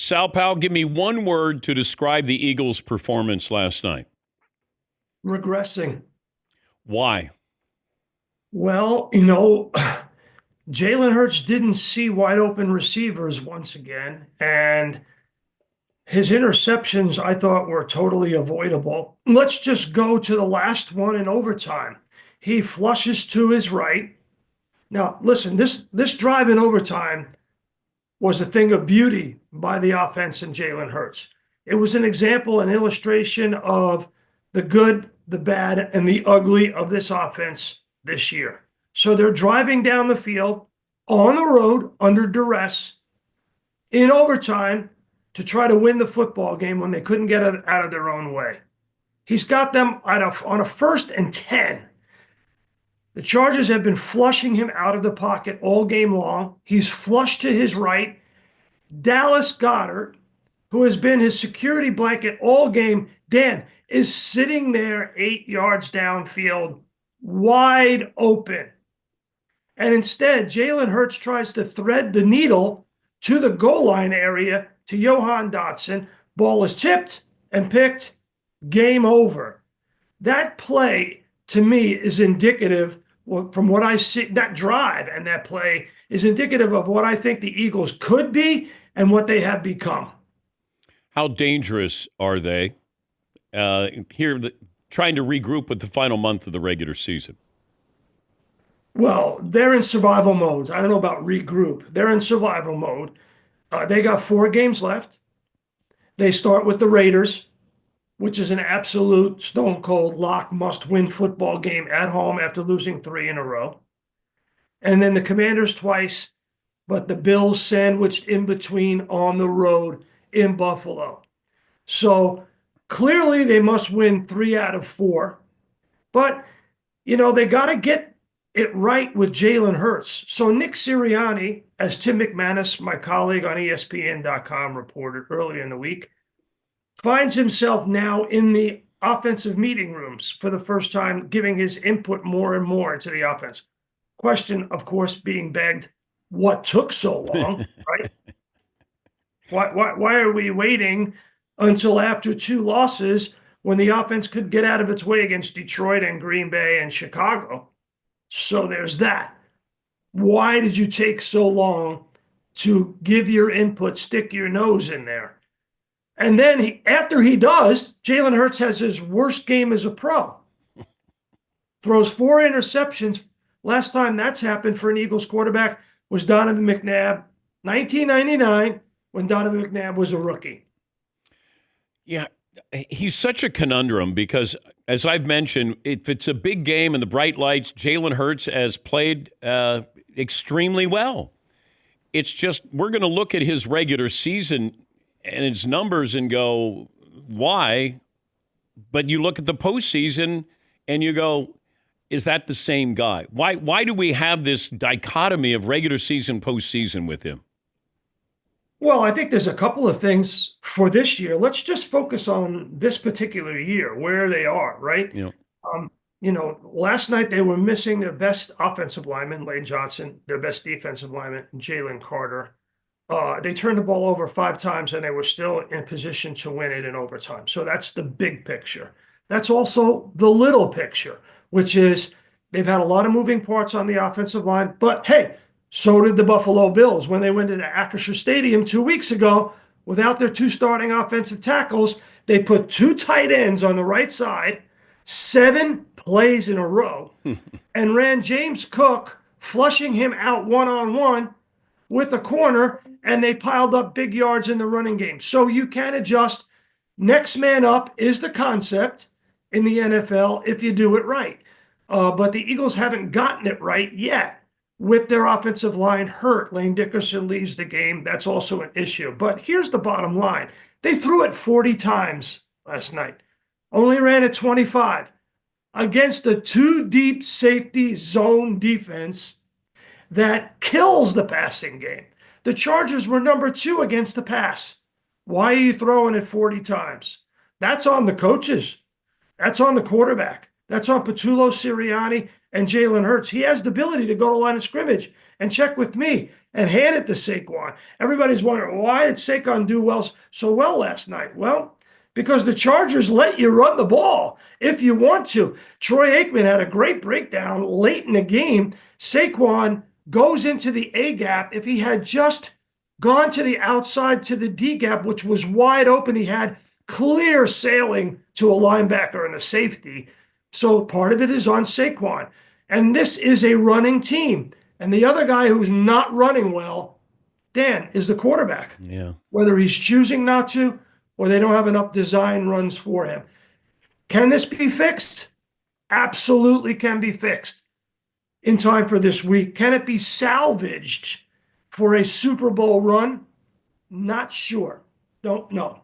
Sal Pal, give me one word to describe the Eagles' performance last night. Regressing. Why? Well, Jalen Hurts didn't see wide open receivers once again, and his interceptions I thought were totally avoidable. Let's just go to the last one in overtime. He flushes to his right. Now, listen, this drive in overtime was a thing of beauty by the offense and Jalen Hurts. It was an example, an illustration of the good, the bad, and the ugly of this offense this year. So they're driving down the field on the road under duress in overtime to try to win the football game when they couldn't get it out of their own way. He's got them on a 1st and 10. The Chargers have been flushing him out of the pocket all game long. He's flushed to his right. Dallas Goedert, who has been his security blanket all game, Dan, is sitting there 8 yards downfield, wide open. And instead, Jalen Hurts tries to thread the needle to the goal line area to Johan Dotson. Ball is tipped and picked. Game over. That play, to me, is indicative, from what I see, that drive and that play is indicative of what I think the Eagles could be and what they have become. How dangerous are they trying to regroup with the final month of the regular season? Well, they're in survival mode. I don't know about regroup. They're in survival mode. They got 4 games left. They start with the Raiders, which is an absolute stone-cold lock, must-win football game at home after losing 3 in a row. And then the Commanders twice, but the Bills sandwiched in between on the road in Buffalo. So clearly they must win 3 out of 4. But, they got to get it right with Jalen Hurts. So Nick Sirianni, as Tim McManus, my colleague on ESPN.com, reported earlier in the week, finds himself now in the offensive meeting rooms for the first time, giving his input more and more into the offense. Question, of course, being begged, what took so long, right? Why are we waiting until after 2 losses when the offense could get out of its way against Detroit and Green Bay and Chicago? So there's that. Why did you take so long to give your input, stick your nose in there? And then after he does, Jalen Hurts has his worst game as a pro. Throws 4 interceptions. Last time that's happened for an Eagles quarterback was Donovan McNabb, 1999, when Donovan McNabb was a rookie. Yeah, he's such a conundrum because, as I've mentioned, if it's a big game and the bright lights, Jalen Hurts has played extremely well. It's just we're going to look at his regular season and his numbers and go, why? But you look at the postseason and you go, is that the same guy? Why do we have this dichotomy of regular season, postseason with him? Well, I think there's a couple of things for this year. Let's just focus on this particular year, where they are, right? Last night they were missing their best offensive lineman, Lane Johnson, their best defensive lineman, Jalen Carter. They turned the ball over 5 times and they were still in position to win it in overtime. So that's the big picture. That's also the little picture, which is they've had a lot of moving parts on the offensive line. But hey, so did the Buffalo Bills when they went into Acrisure Stadium 2 weeks ago without their 2 starting offensive tackles. They put 2 tight ends on the right side, 7 plays in a row, and ran James Cook, flushing him out one-on-one with a corner, and they piled up big yards in the running game. So you can adjust. Next man up is the concept in the NFL if you do it right. But the Eagles haven't gotten it right yet. With their offensive line hurt, Lane Dickerson leaves the game. That's also an issue. But here's the bottom line. They threw it 40 times last night. Only ran it 25 against a 2-deep safety zone defense that kills the passing game. The Chargers were number 2 against the pass. Why are you throwing it 40 times? That's on the coaches. That's on the quarterback. That's on Patullo, Sirianni, and Jalen Hurts. He has the ability to go to line of scrimmage and check with me. and hand it to Saquon. Everybody's wondering, why did Saquon do so well last night? Well, because the Chargers let you run the ball if you want to. Troy Aikman had a great breakdown late in the game. Saquon goes into the A gap. If he had just gone to the outside to the D gap, which was wide open, he had clear sailing to a linebacker and a safety. So part of it is on Saquon. And this is a running team. And the other guy who's not running well, Dan, is the quarterback. Yeah. Whether he's choosing not to or they don't have enough design runs for him. Can this be fixed? Absolutely can be fixed in time for this week. Can it be salvaged for a Super Bowl run? Not sure. Don't know.